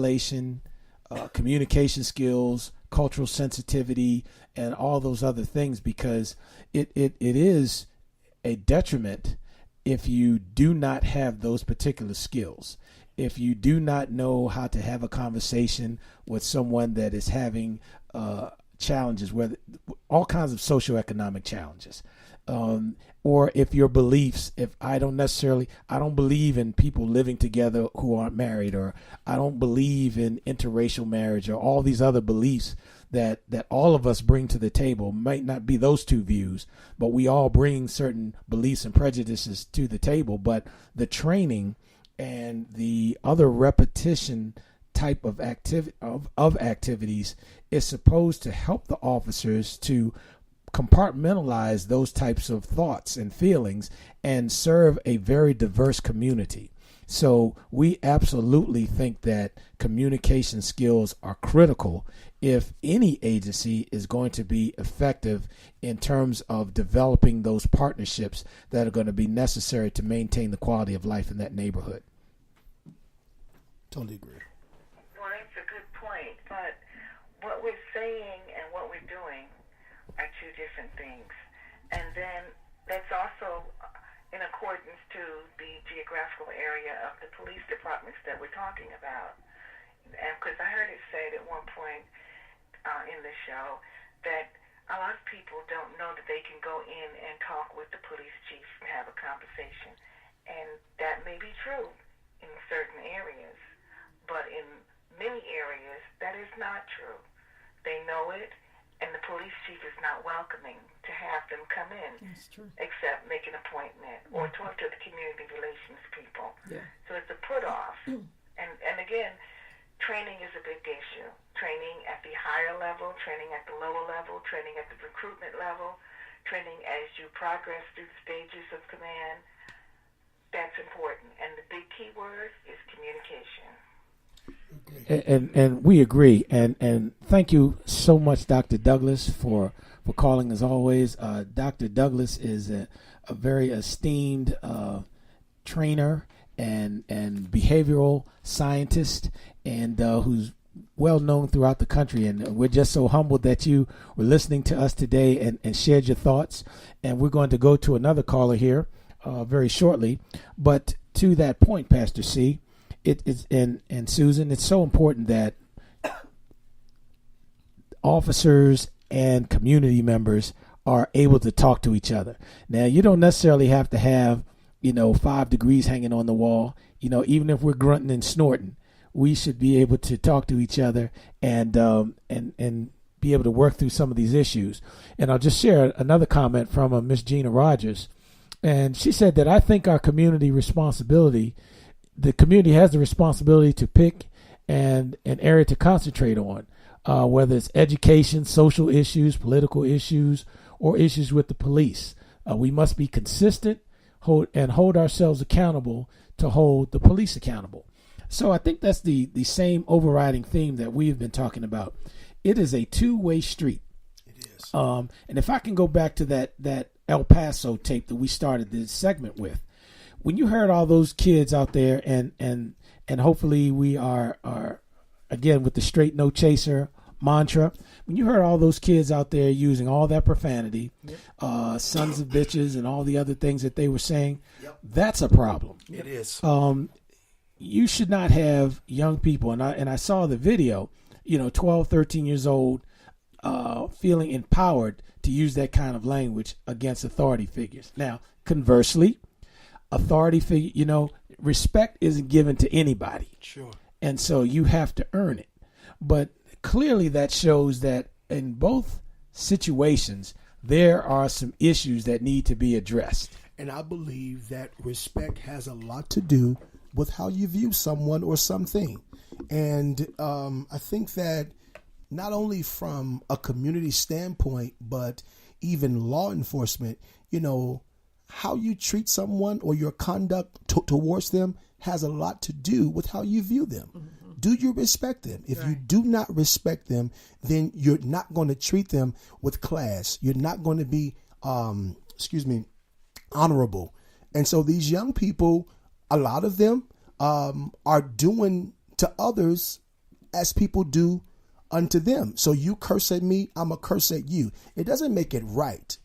de-escalation, communication skills, cultural sensitivity, and all those other things, because it is a detriment if you do not have those particular skills. If you do not know how to have a conversation with someone that is having challenges, whether all kinds of socioeconomic challenges, or if your beliefs, if I don't believe in people living together who aren't married, or I don't believe in interracial marriage, or all these other beliefs that all of us bring to the table. Might not be those two views, but we all bring certain beliefs and prejudices to the table. But the training and the other repetition type of activities is supposed to help the officers to compartmentalize those types of thoughts and feelings and serve a very diverse community. So we absolutely think that communication skills are critical if any agency is going to be effective in terms of developing those partnerships that are going to be necessary to maintain the quality of life in that neighborhood. Totally agree. Well, that's a good point, but what we're saying and what we're doing are two different things. And then that's also in accordance to the geographical area of the police departments that we're talking about. And because I heard it said at one point in the show that a lot of people don't know that they can go in and talk with the police chief and have a conversation. And that may be true in certain areas, but in many areas that is not true. They know it, and the police chief is not welcoming to have them come in. That's true. Except make an appointment or talk to the community relations people. Yeah. So it's a put off. And again, training is a big issue. Training at the higher level, training at the lower level, training at the recruitment level, training as you progress through the stages of command. That's important. And the big key word is communication. And we agree. And thank you so much, Dr. Douglas, for calling as always. Dr. Douglas is a very esteemed trainer and behavioral scientist, and who's well known throughout the country. And we're just so humbled that you were listening to us today and shared your thoughts. And we're going to go to another caller here very shortly. But to that point, Pastor C, it is, and Susan, it's so important that officers and community members are able to talk to each other. Now, you don't necessarily have to have, 5 degrees hanging on the wall. Even if we're grunting and snorting, we should be able to talk to each other and be able to work through some of these issues. And I'll just share another comment from Miss Gina Rogers. And she said that I think the community has the responsibility to pick an area to concentrate on, whether it's education, social issues, political issues, or issues with the police. We must be consistent hold ourselves accountable to hold the police accountable. So I think that's the same overriding theme that we've been talking about. It is a two-way street. It is. And if I can go back to that El Paso tape that we started this segment with, when you heard all those kids out there, and hopefully we are again with the straight no chaser mantra, when you heard all those kids out there using all that profanity, sons of bitches and all the other things that they were saying, that's a problem. It is. You should not have young people, and I saw the video, 12, 13 years old, feeling empowered to use that kind of language against authority figures. Now, conversely, authority figure, respect isn't given to anybody. Sure. And so you have to earn it. But clearly that shows that in both situations, there are some issues that need to be addressed. And I believe that respect has a lot to do with how you view someone or something. And I think that not only from a community standpoint, but even law enforcement, how you treat someone or your conduct towards them has a lot to do with how you view them. Mm-hmm. Do you respect them? If you do not respect them, then you're not going to treat them with class. You're not going to be, honorable. And so these young people, a lot of them are doing to others as people do unto them. So you curse at me, I'm a curse at you. It doesn't make it right,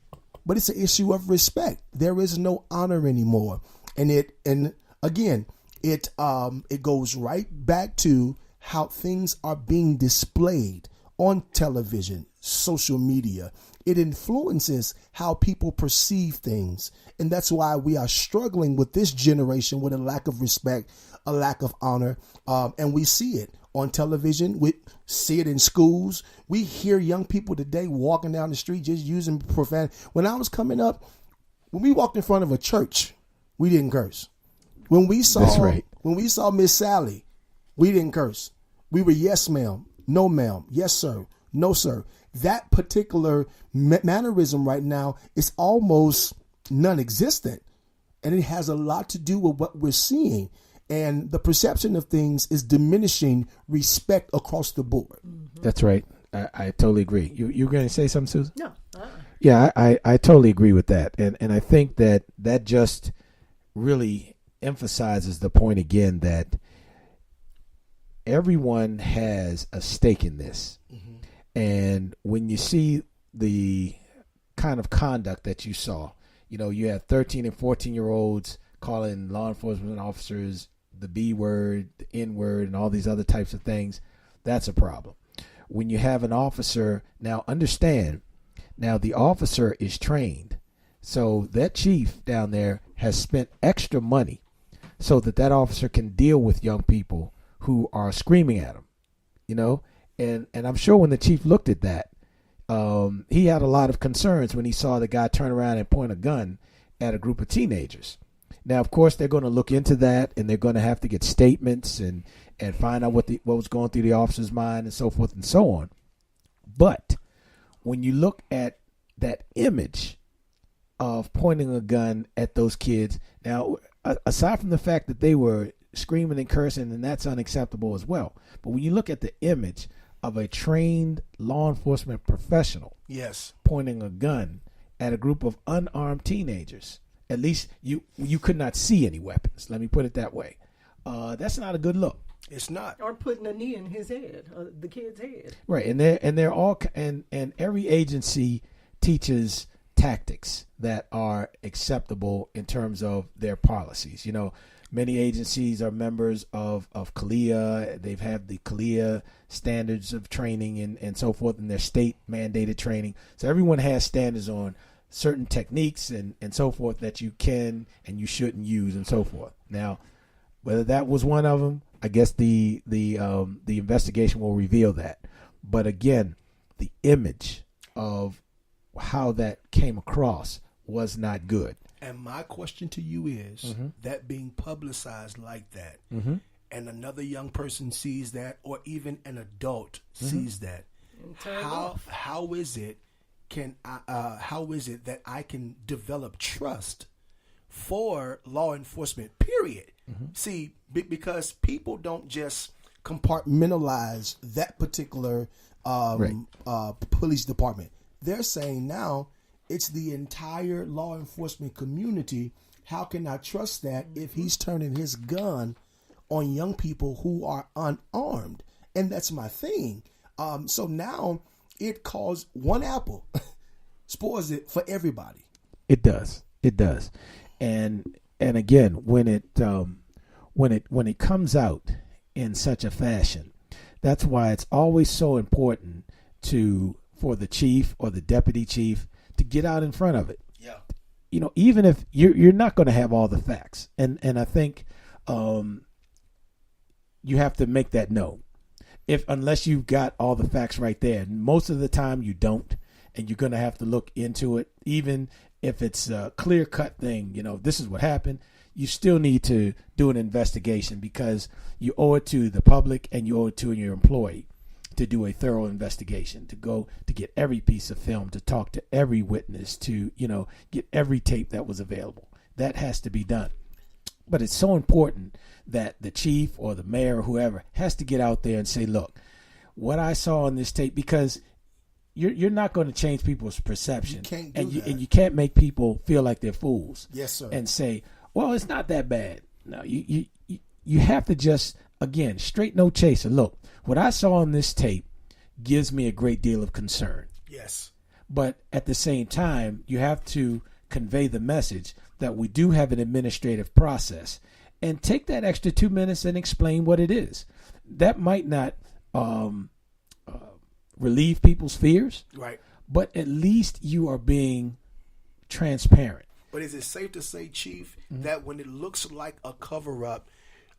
but it's an issue of respect. There is no honor anymore. And again, it goes right back to how things are being displayed on television, social media. It influences how people perceive things. And that's why we are struggling with this generation with a lack of respect, a lack of honor. And we see it on television. We see it in schools. We hear young people today walking down the street just using profanity. When I was coming up, when we walked in front of a church, we didn't curse. When we saw Miss Sally, we didn't curse. We were yes, ma'am, no, ma'am, yes, sir, no, sir. That particular mannerism right now is almost non-existent. And it has a lot to do with what we're seeing. And the perception of things is diminishing respect across the board. Mm-hmm. That's right. I totally agree. You were going to say something, Susan? No. Yeah, I totally agree with that. And I think that just really emphasizes the point again that everyone has a stake in this. Mm-hmm. And when you see the kind of conduct that you saw, you have 13 and 14-year-olds calling law enforcement officers the B word, the N word, and all these other types of things, that's a problem. When you have an officer, now understand, the officer is trained. So that chief down there has spent extra money so that officer can deal with young people who are screaming at him, And I'm sure when the chief looked at that, he had a lot of concerns when he saw the guy turn around and point a gun at a group of teenagers. Now, of course, they're going to look into that, and they're going to have to get statements and find out what was going through the officer's mind and so forth and so on. But when you look at that image of pointing a gun at those kids, now, aside from the fact that they were screaming and cursing, and that's unacceptable as well. But when you look at the image of a trained law enforcement professional, yes, pointing a gun at a group of unarmed teenagers, at least you could not see any weapons. Let me put it that way. That's not a good look. It's not. Or putting a knee in his head, the kid's head. Right, and they're all and every agency teaches tactics that are acceptable in terms of their policies. Many agencies are members of CALEA. They've had the CALEA standards of training and so forth, and their state mandated training. So everyone has standards on certain techniques and so forth that you can and you shouldn't use and so forth. Now, whether that was one of them, I guess the investigation will reveal that. But again, the image of how that came across was not good. And my question to you is, mm-hmm. that being publicized like that, mm-hmm. and another young person sees that, or even an adult mm-hmm. sees that, how is it that I can develop trust for law enforcement, period? Mm-hmm. See, because people don't just compartmentalize that particular police department. They're saying now it's the entire law enforcement community. How can I trust that if he's turning his gun on young people who are unarmed? And that's my thing. So now it caused one apple spoils it for everybody. It does. And again, when it comes out in such a fashion, that's why it's always so important for the chief or the deputy chief to get out in front of it. Yeah. Even if you're not going to have all the facts, and I think you have to make that known. Unless you've got all the facts right there, and most of the time you don't, and you're going to have to look into it. Even if it's a clear-cut thing, this is what happened, you still need to do an investigation because you owe it to the public and you owe it to your employee to do a thorough investigation, to get every piece of film, to talk to every witness, to, get every tape that was available. That has to be done. But it's so important that the chief or the mayor or whoever has to get out there and say, look, what I saw on this tape, because you're not going to change people's perception. You can't do that. And you can't make people feel like they're fools. Yes, sir. And say, well, it's not that bad. No, you have to just again, straight no chaser. Look, what I saw on this tape gives me a great deal of concern. Yes. But at the same time, you have to convey the message that we do have an administrative process, and take that extra 2 minutes and explain what it is. That might not relieve people's fears, Right. but at least you are being transparent. But is it safe to say, Chief, that when it looks like a cover-up,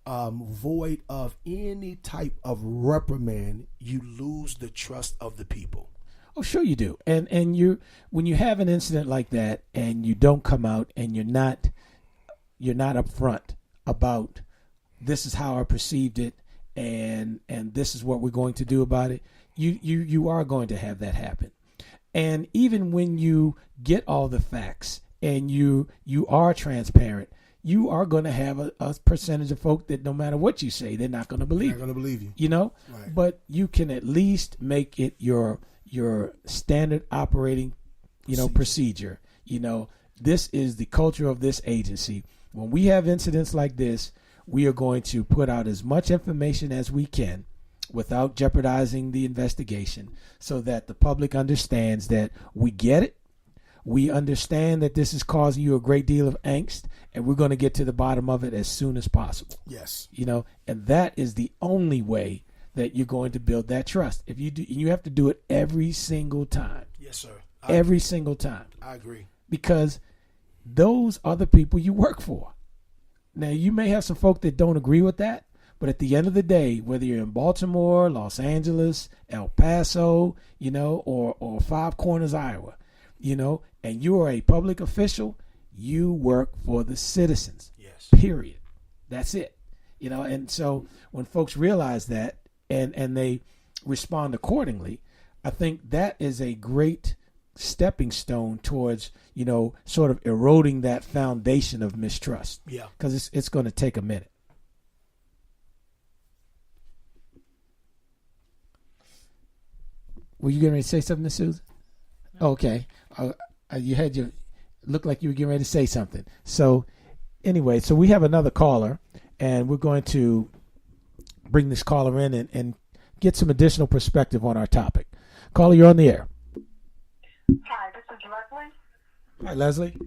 void of any type of reprimand, you lose the trust of the people? Oh, sure you do. And you, when you have an incident like that and you don't come out and you're not upfront about this is how I perceived it and this is what we're going to do about it, you are going to have that happen. And even when you get all the facts and you are transparent, you are going to have a percentage of folk that no matter what you say, they're not going to believe. They're not going to believe you. You know, Right. But you can at least make it your standard operating, procedure. This is the culture of this agency. When we have incidents like this, we are going to put out as much information as we can without jeopardizing the investigation so that the public understands that we get it. We understand that this is causing you a great deal of angst, and we're going to get to the bottom of it as soon as possible. Yes. And that is the only way that you're going to build that trust. If you do, you have to do it every single time. Yes, sir. Every single time. I agree. Because those are the people you work for. Now, you may have some folk that don't agree with that, but at the end of the day, whether you're in Baltimore, Los Angeles, El Paso, or Five Corners, Iowa, and you are a public official, you work for the citizens. Yes. Period. That's it. And so when folks realize that and they respond accordingly, I think that is a great stepping stone towards, sort of eroding that foundation of mistrust. Yeah. Because it's going to take a minute. Were you getting ready to say something, Miss Susan? Okay. You looked like you were getting ready to say something. So anyway, so we have another caller, and we're going to bring this caller in and get some additional perspective on our topic. Caller, you're on the air. Hi, this is Leslie. Hi, Leslie.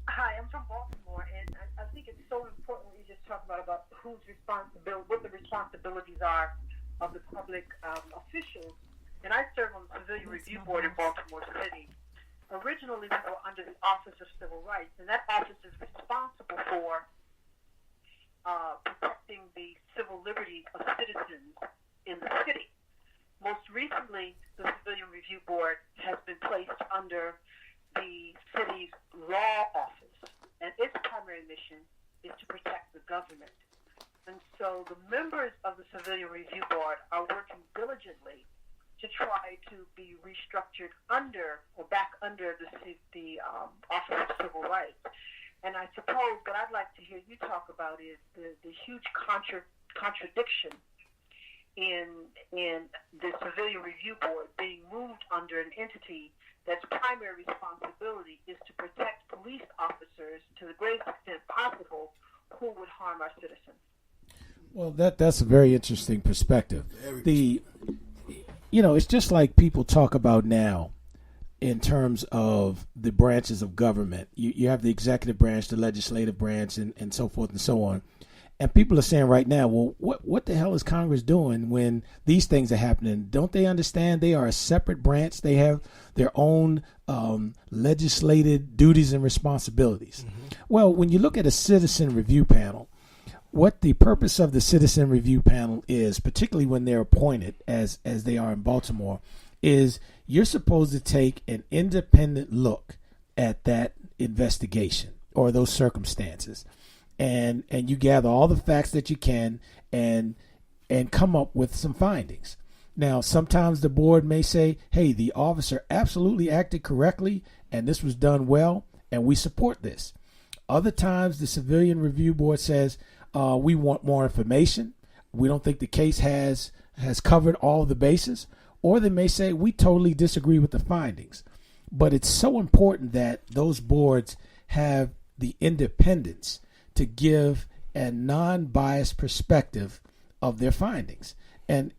Hi, I'm from Baltimore, and I think it's so important what you just talked about who's responsible, what the responsibilities are of the public officials. And I serve on the Civilian Review Board in Baltimore City. Originally, we were under the Office of Civil Rights, and that office is responsible for protecting the civil liberties of citizens in the city. Most recently, the Civilian Review Board has been placed under the city's law office, and its primary mission is to protect the government. And so the members of the Civilian Review Board are working diligently to try to be restructured under or back under the Office of Civil Rights. And I suppose what I'd like to hear you talk about is the huge contradiction in the Civilian Review Board being moved under an entity that's primary responsibility is to protect police officers to the greatest extent possible who would harm our citizens. Well, that's a very interesting perspective. It's just like people talk about now in terms of the branches of government. You have the executive branch, the legislative branch, and so forth and so on. And people are saying right now, well, what the hell is Congress doing when these things are happening? Don't they understand they are a separate branch? They have their own legislated duties and responsibilities. Mm-hmm. Well, when you look at a citizen review panel, what the purpose of the citizen review panel is, particularly when they're appointed, as they are in Baltimore, is you're supposed to take an independent look at that investigation or those circumstances. And you gather all the facts that you can and come up with some findings. Now, sometimes the board may say, hey, the officer absolutely acted correctly and this was done well and we support this. Other times the Civilian Review Board says, we want more information. We don't think the case has covered all of the bases. Or they may say, we totally disagree with the findings. But it's so important that those boards have the independence to give a non-biased perspective of their findings. And